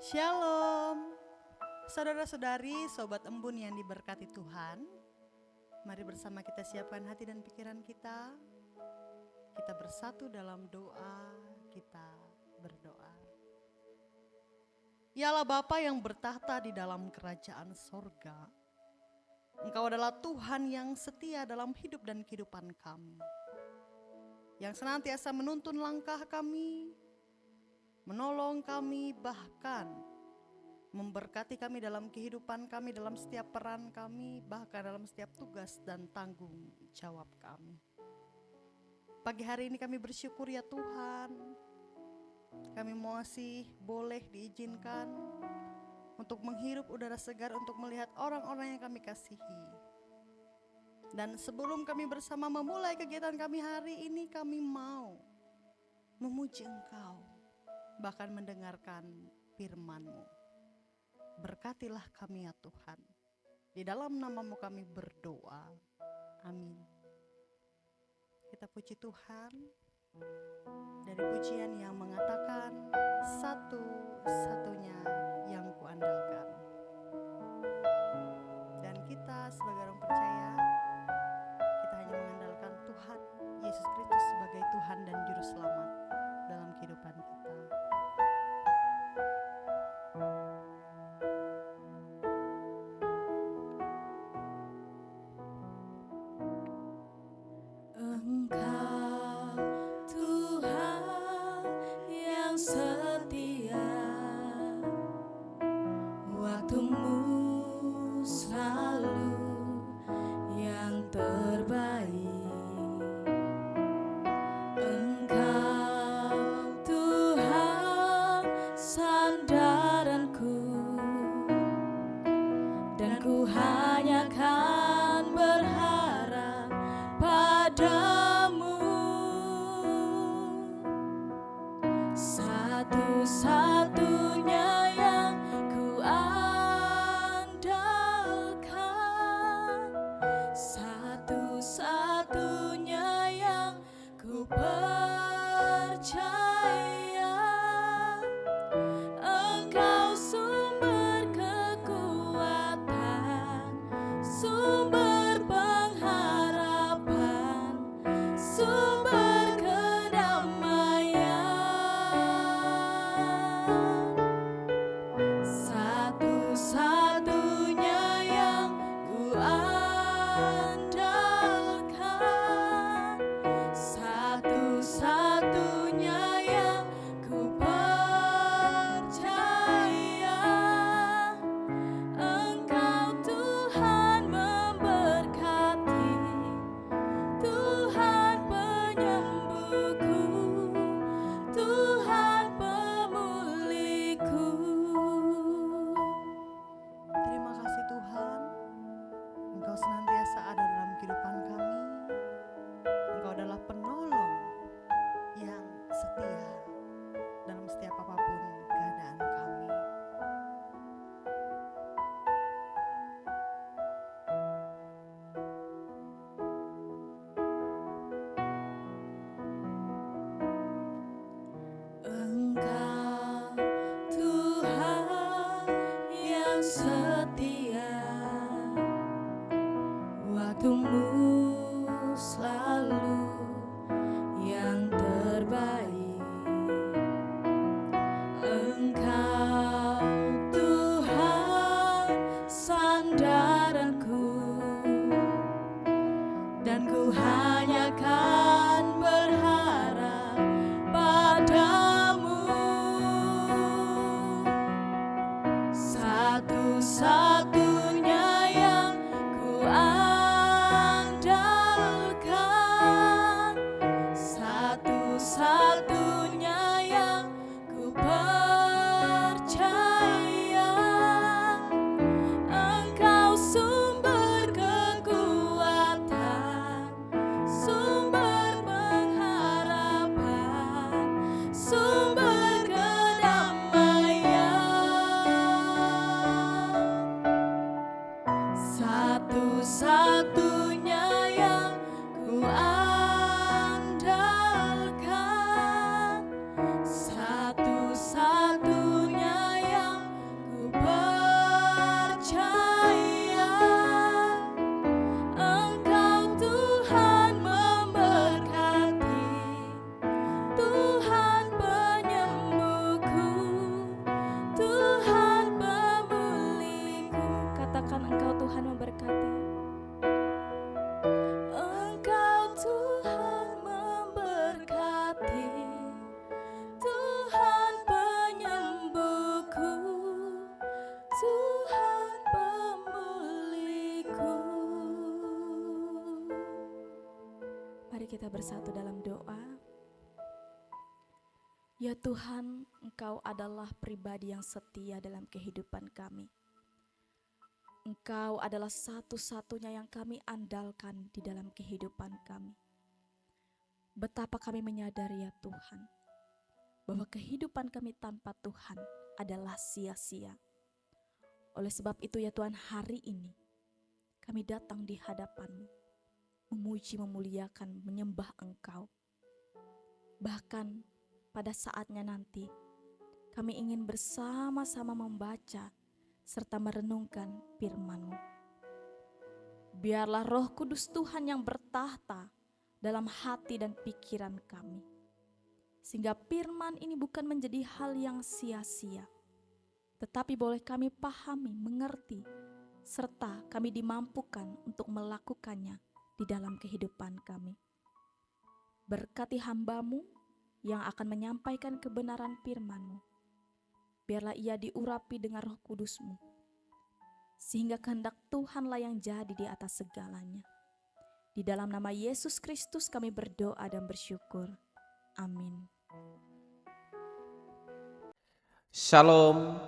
Shalom, saudara-saudari, sobat embun yang diberkati Tuhan. Mari bersama kita siapkan hati dan pikiran kita. Kita bersatu dalam doa, kita berdoa. Ya Allah Bapa yang bertahta di dalam kerajaan sorga, Engkau adalah Tuhan yang setia dalam hidup dan kehidupan kami, yang senantiasa menuntun langkah kami, menolong kami, bahkan memberkati kami dalam kehidupan kami, dalam setiap peran kami, bahkan dalam setiap tugas dan tanggung jawab kami. Pagi hari ini kami bersyukur ya Tuhan, kami masih boleh diizinkan untuk menghirup udara segar, untuk melihat orang-orang yang kami kasihi. Dan sebelum kami bersama memulai kegiatan kami hari ini, kami mau memuji Engkau, bahkan mendengarkan firman-Mu. Berkatilah kami ya Tuhan. Di dalam nama-Mu kami berdoa. Amin. Kita puji Tuhan dari pujian yang mengatakan satu-satunya yang kuandalkan. Dan kita sebagai orang percaya, kita hanya mengandalkan Tuhan Yesus Kristus sebagai Tuhan dan Juru Selamat dalam kehidupan kita. Engkau Tuhan yang setia, waktu-Mu selalu yang terbaik. Engkau Tuhan sandaranku, dan ku hanya kan berharap padamu. Satu-satunya yang ku andalkan, satu-satunya yang ku percaya. Engkau sumber kekuatan, sumber pengharapan, sumber kedamaian. bersatu dalam doa. Ya Tuhan, Engkau adalah pribadi yang setia dalam kehidupan kami. Engkau adalah satu-satunya yang kami andalkan di dalam kehidupan kami. Betapa kami menyadari ya Tuhan, bahwa kehidupan kami tanpa Tuhan adalah sia-sia. Oleh sebab itu ya Tuhan, hari ini kami datang di hadapan-Mu, memuji, memuliakan, menyembah Engkau. Bahkan pada saatnya nanti, kami ingin bersama-sama membaca serta merenungkan firman-Mu. Biarlah Roh Kudus Tuhan yang bertahta dalam hati dan pikiran kami, sehingga firman ini bukan menjadi hal yang sia-sia, tetapi boleh kami pahami, mengerti, serta kami dimampukan untuk melakukannya di dalam kehidupan kami. Berkati hamba-Mu yang akan menyampaikan kebenaran firman-Mu. Biarlah ia diurapi dengan Roh Kudus-Mu, sehingga kehendak Tuhanlah yang jadi di atas segalanya. Di dalam nama Yesus Kristus kami berdoa dan bersyukur. Amin. Shalom,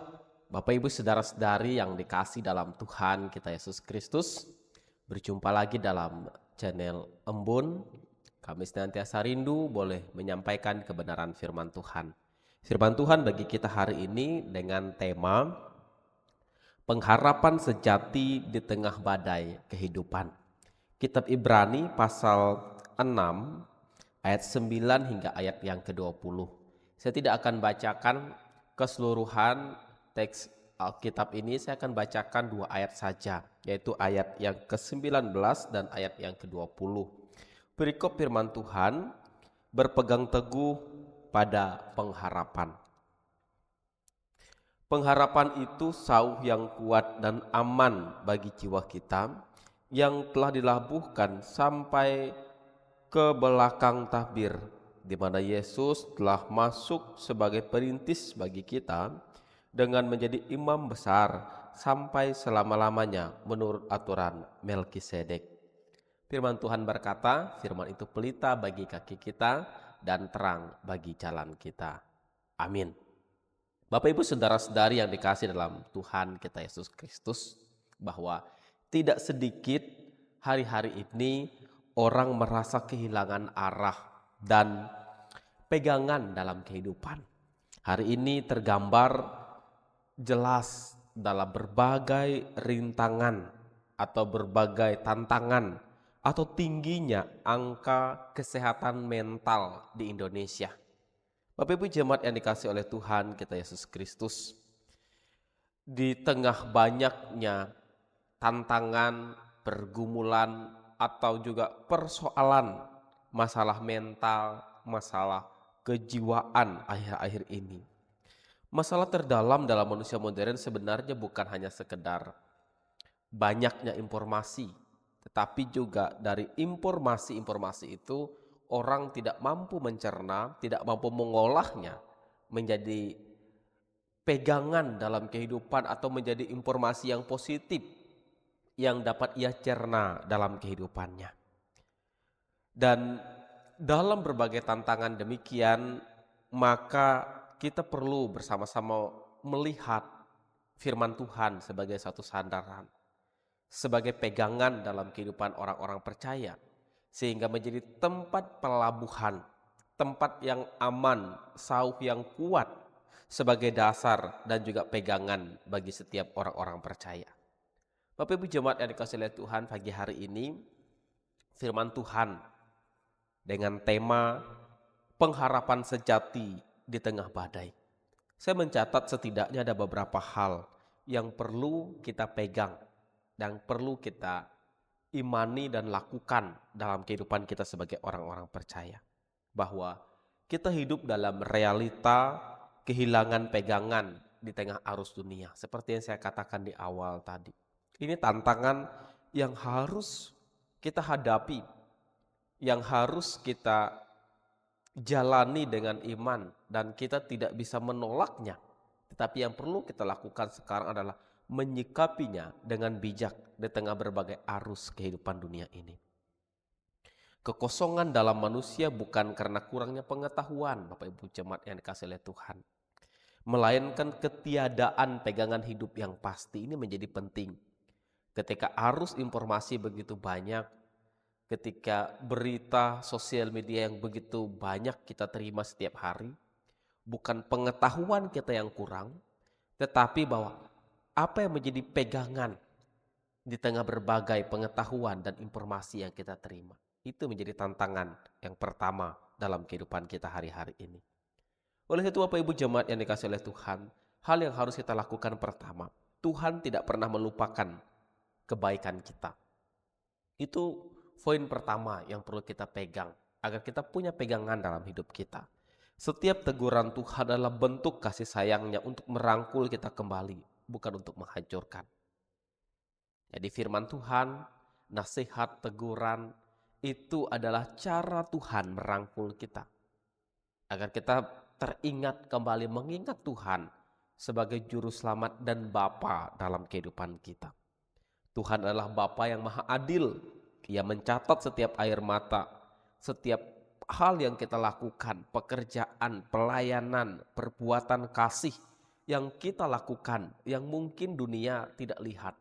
Bapak Ibu saudara-saudari yang dikasih dalam Tuhan kita Yesus Kristus. Berjumpa lagi dalam channel Embun. Kami senantiasa rindu boleh menyampaikan kebenaran firman Tuhan. Firman Tuhan bagi kita hari ini dengan tema pengharapan sejati di tengah badai kehidupan. Kitab Ibrani pasal 6 ayat 9 hingga ayat yang ke-20. Saya tidak akan bacakan keseluruhan teks Alkitab ini, saya akan bacakan 2 ayat saja, yaitu ayat yang ke-19 dan ayat yang ke-20. Perikop firman Tuhan, berpegang teguh pada pengharapan. Pengharapan itu sauh yang kuat dan aman bagi jiwa kita yang telah dilabuhkan sampai ke belakang tabir, di mana Yesus telah masuk sebagai perintis bagi kita dengan menjadi imam besar sampai selama-lamanya menurut aturan Melkisedek. Firman Tuhan berkata, firman itu pelita bagi kaki kita dan terang bagi jalan kita. Amin. Bapak Ibu saudara-saudari yang dikasih dalam Tuhan kita Yesus Kristus, bahwa tidak sedikit hari-hari ini orang merasa kehilangan arah dan pegangan dalam kehidupan. Hari ini tergambar jelas dalam berbagai rintangan atau berbagai tantangan atau tingginya angka kesehatan mental di Indonesia. Bapak Ibu jemaat yang dikasih oleh Tuhan kita Yesus Kristus, di tengah banyaknya tantangan, pergumulan atau juga persoalan masalah mental, masalah kejiwaan akhir-akhir ini, masalah terdalam dalam manusia modern sebenarnya bukan hanya sekedar banyaknya informasi, tetapi juga dari informasi-informasi itu orang tidak mampu mencerna, tidak mampu mengolahnya menjadi pegangan dalam kehidupan atau menjadi informasi yang positif yang dapat ia cerna dalam kehidupannya. Dan dalam berbagai tantangan demikian, maka kita perlu bersama-sama melihat firman Tuhan sebagai satu sandaran, sebagai pegangan dalam kehidupan orang-orang percaya, sehingga menjadi tempat pelabuhan, tempat yang aman, sauh yang kuat sebagai dasar dan juga pegangan bagi setiap orang-orang percaya. Bapak Ibu jemaat yang dikasihi oleh Tuhan, pagi hari ini firman Tuhan dengan tema pengharapan sejati di tengah badai. Saya mencatat setidaknya ada beberapa hal yang perlu kita pegang dan perlu kita imani dan lakukan dalam kehidupan kita sebagai orang-orang percaya. Bahwa kita hidup dalam realita kehilangan pegangan di tengah arus dunia. Seperti yang saya katakan di awal tadi. Ini tantangan yang harus kita hadapi, yang harus kita jalani dengan iman, dan kita tidak bisa menolaknya. Tetapi yang perlu kita lakukan sekarang adalah menyikapinya dengan bijak di tengah berbagai arus kehidupan dunia ini. Kekosongan dalam manusia bukan karena kurangnya pengetahuan, Bapak Ibu jemaat yang dikasihi oleh Tuhan, melainkan ketiadaan pegangan hidup yang pasti. Ini menjadi penting. Ketika arus informasi begitu banyak, ketika berita sosial media yang begitu banyak kita terima setiap hari, bukan pengetahuan kita yang kurang, tetapi bahwa apa yang menjadi pegangan di tengah berbagai pengetahuan dan informasi yang kita terima. Itu menjadi tantangan yang pertama dalam kehidupan kita hari-hari ini. Oleh itu Bapak Ibu jemaat yang dikasihi oleh Tuhan, hal yang harus kita lakukan pertama, Tuhan tidak pernah melupakan kebaikan kita. Itu poin pertama yang perlu kita pegang, agar kita punya pegangan dalam hidup kita. Setiap teguran Tuhan adalah bentuk kasih sayangnya untuk merangkul kita kembali, bukan untuk menghancurkan. Jadi firman Tuhan, nasihat, teguran, itu adalah cara Tuhan merangkul kita. Agar kita teringat kembali mengingat Tuhan sebagai juru selamat dan Bapa dalam kehidupan kita. Tuhan adalah Bapa yang maha adil. Ia mencatat setiap air mata, setiap hal yang kita lakukan, pekerjaan, pelayanan, perbuatan kasih yang kita lakukan, yang mungkin dunia tidak lihat.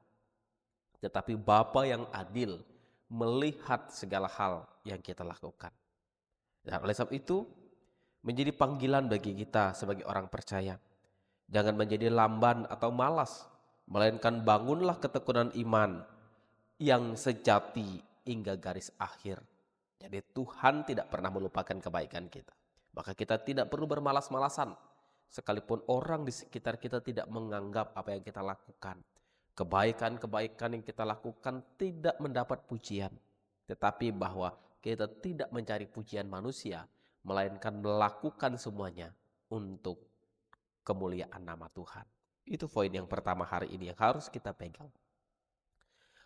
Tetapi Bapa yang adil melihat segala hal yang kita lakukan. Dan oleh sebab itu, menjadi panggilan bagi kita sebagai orang percaya. Jangan menjadi lamban atau malas, melainkan bangunlah ketekunan iman yang sejati hingga garis akhir. Jadi Tuhan tidak pernah melupakan kebaikan kita. Maka kita tidak perlu bermalas-malasan. Sekalipun orang di sekitar kita tidak menganggap apa yang kita lakukan. Kebaikan-kebaikan yang kita lakukan tidak mendapat pujian. Tetapi bahwa kita tidak mencari pujian manusia, melainkan melakukan semuanya untuk kemuliaan nama Tuhan. Itu poin yang pertama hari ini yang harus kita pegang.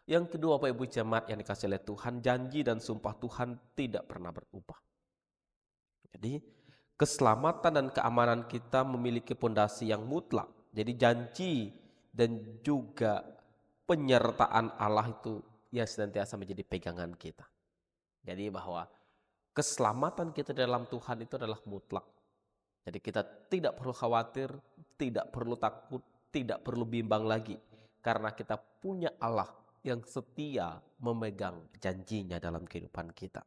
Yang kedua Bapak Ibu jemaat yang dikasihi oleh Tuhan, janji dan sumpah Tuhan tidak pernah berubah. Jadi keselamatan dan keamanan kita memiliki pondasi yang mutlak. Jadi janji dan juga penyertaan Allah itu yang senantiasa menjadi pegangan kita. Jadi bahwa keselamatan kita dalam Tuhan itu adalah mutlak. Jadi kita tidak perlu khawatir, tidak perlu takut, tidak perlu bimbang lagi. Karena kita punya Allah yang setia memegang janjinya dalam kehidupan kita.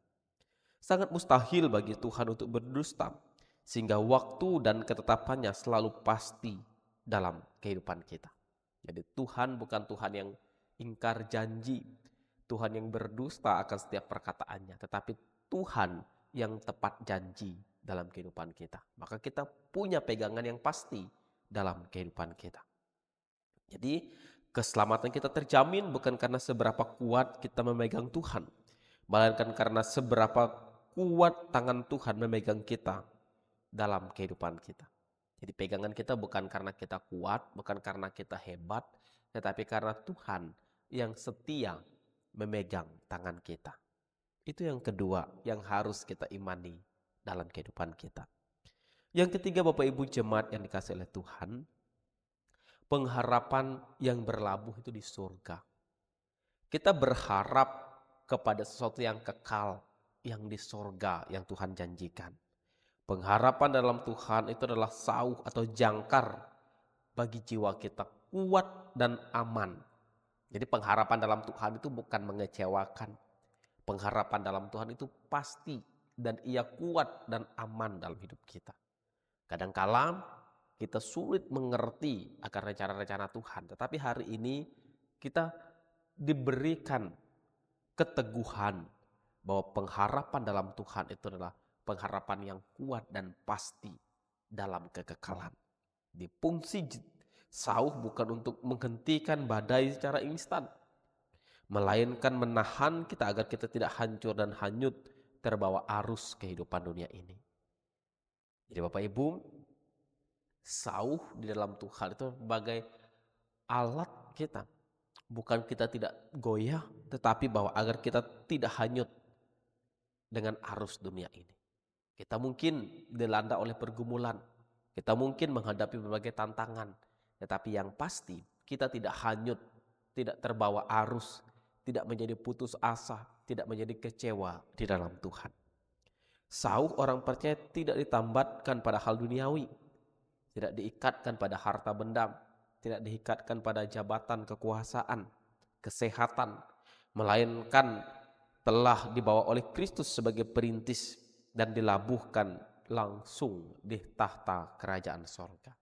Sangat mustahil bagi Tuhan untuk berdusta, sehingga waktu dan ketetapannya selalu pasti dalam kehidupan kita. Jadi Tuhan bukan Tuhan yang ingkar janji, Tuhan yang berdusta akan setiap perkataannya, tetapi Tuhan yang tepat janji dalam kehidupan kita. Maka kita punya pegangan yang pasti dalam kehidupan kita. Jadi keselamatan kita terjamin bukan karena seberapa kuat kita memegang Tuhan, melainkan karena seberapa kuat tangan Tuhan memegang kita dalam kehidupan kita. Jadi pegangan kita bukan karena kita kuat, bukan karena kita hebat, tetapi karena Tuhan yang setia memegang tangan kita. Itu yang kedua yang harus kita imani dalam kehidupan kita. Yang ketiga Bapak Ibu jemaat yang dikasihi oleh Tuhan, pengharapan yang berlabuh itu di surga. Kita berharap kepada sesuatu yang kekal, yang di surga yang Tuhan janjikan. Pengharapan dalam Tuhan itu adalah sauh atau jangkar bagi jiwa kita, kuat dan aman. Jadi pengharapan dalam Tuhan itu bukan mengecewakan. Pengharapan dalam Tuhan itu pasti dan ia kuat dan aman dalam hidup kita. Kadang-kala kita sulit mengerti akan rencana-rencana Tuhan. Tetapi hari ini kita diberikan keteguhan bahwa pengharapan dalam Tuhan itu adalah pengharapan yang kuat dan pasti dalam kekekalan. Di fungsi sauh bukan untuk menghentikan badai secara instan, melainkan menahan kita agar kita tidak hancur dan hanyut terbawa arus kehidupan dunia ini. Jadi Bapak Ibu, sauh di dalam Tuhan itu sebagai alat kita. Bukan kita tidak goyah, tetapi bahwa agar kita tidak hanyut dengan arus dunia ini. Kita mungkin dilanda oleh pergumulan, kita mungkin menghadapi berbagai tantangan, tetapi yang pasti kita tidak hanyut, tidak terbawa arus, tidak menjadi putus asa, tidak menjadi kecewa di dalam Tuhan. Sauh orang percaya tidak ditambatkan pada hal duniawi, tidak diikatkan pada harta benda, tidak diikatkan pada jabatan kekuasaan, kesehatan, melainkan telah dibawa oleh Kristus sebagai perintis dan dilabuhkan langsung di tahta kerajaan sorga.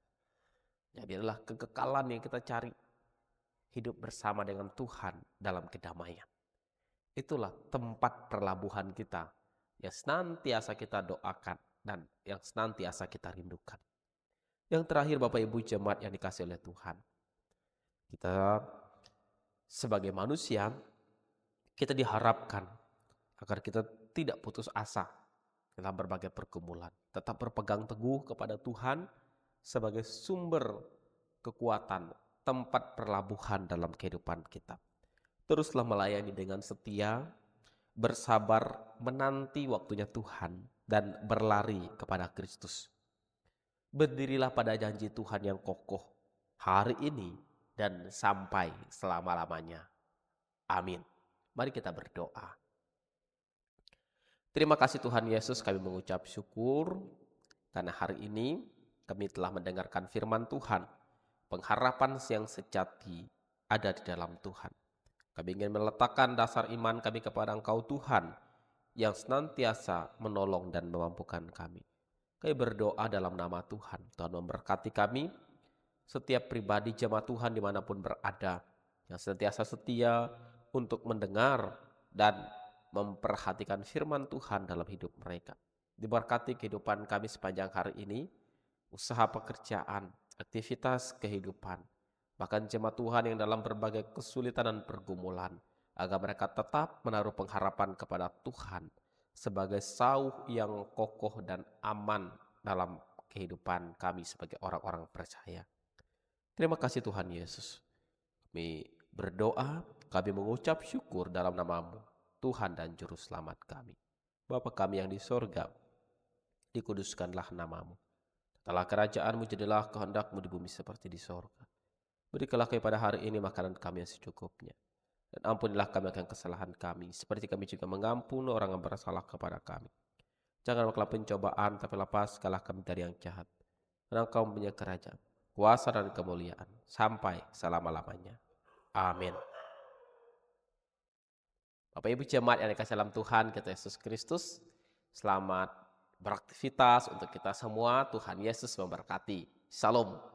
Jadi adalah kekekalan yang kita cari, hidup bersama dengan Tuhan dalam kedamaian. Itulah tempat perlabuhan kita yang senantiasa kita doakan dan yang senantiasa kita rindukan. Yang terakhir Bapak Ibu jemaat yang dikasihi oleh Tuhan, kita sebagai manusia, kita diharapkan agar kita tidak putus asa dalam berbagai pergumulan. Tetap berpegang teguh kepada Tuhan sebagai sumber kekuatan, tempat perlabuhan dalam kehidupan kita. Teruslah melayani dengan setia, bersabar menanti waktunya Tuhan, dan berlari kepada Kristus. Berdirilah pada janji Tuhan yang kokoh hari ini dan sampai selama-lamanya. Amin. Mari kita berdoa. Terima kasih Tuhan Yesus, kami mengucap syukur karena hari ini kami telah mendengarkan firman Tuhan. Pengharapan yang sejati ada di dalam Tuhan. Kami ingin meletakkan dasar iman kami kepada Engkau Tuhan yang senantiasa menolong dan memampukan kami. Kami berdoa dalam nama Tuhan. Tuhan memberkati kami, setiap pribadi jemaat Tuhan dimanapun berada, yang senantiasa setia untuk mendengar dan memperhatikan firman Tuhan dalam hidup mereka. Diberkati kehidupan kami sepanjang hari ini, usaha pekerjaan, aktivitas kehidupan, bahkan jemaat Tuhan yang dalam berbagai kesulitan dan pergumulan, agar mereka tetap menaruh pengharapan kepada Tuhan sebagai sauh yang kokoh dan aman dalam kehidupan kami sebagai orang-orang percaya. Terima kasih Tuhan Yesus. Kami berdoa, kami mengucap syukur dalam nama-Mu, Tuhan dan Juru Selamat kami. Bapa kami yang di sorga, dikuduskanlah nama-Mu. Telah kerajaan-Mu, jadilah kehendak-Mu di bumi seperti di sorga. Berikanlah kami pada hari ini makanan kami yang secukupnya. Dan ampunilah kami akan kesalahan kami, seperti kami juga mengampuni orang yang bersalah kepada kami. Jangan bawa pencobaan, tapi lepaskanlah kami dari yang jahat. Karena Engkau mempunyai kerajaan, kuasa dan kemuliaan, sampai selama-lamanya. Amin. Bapak Ibu jemaat yang dikasihi dalam Tuhan kita Yesus Kristus, selamat beraktivitas untuk kita semua. Tuhan Yesus memberkati. Shalom.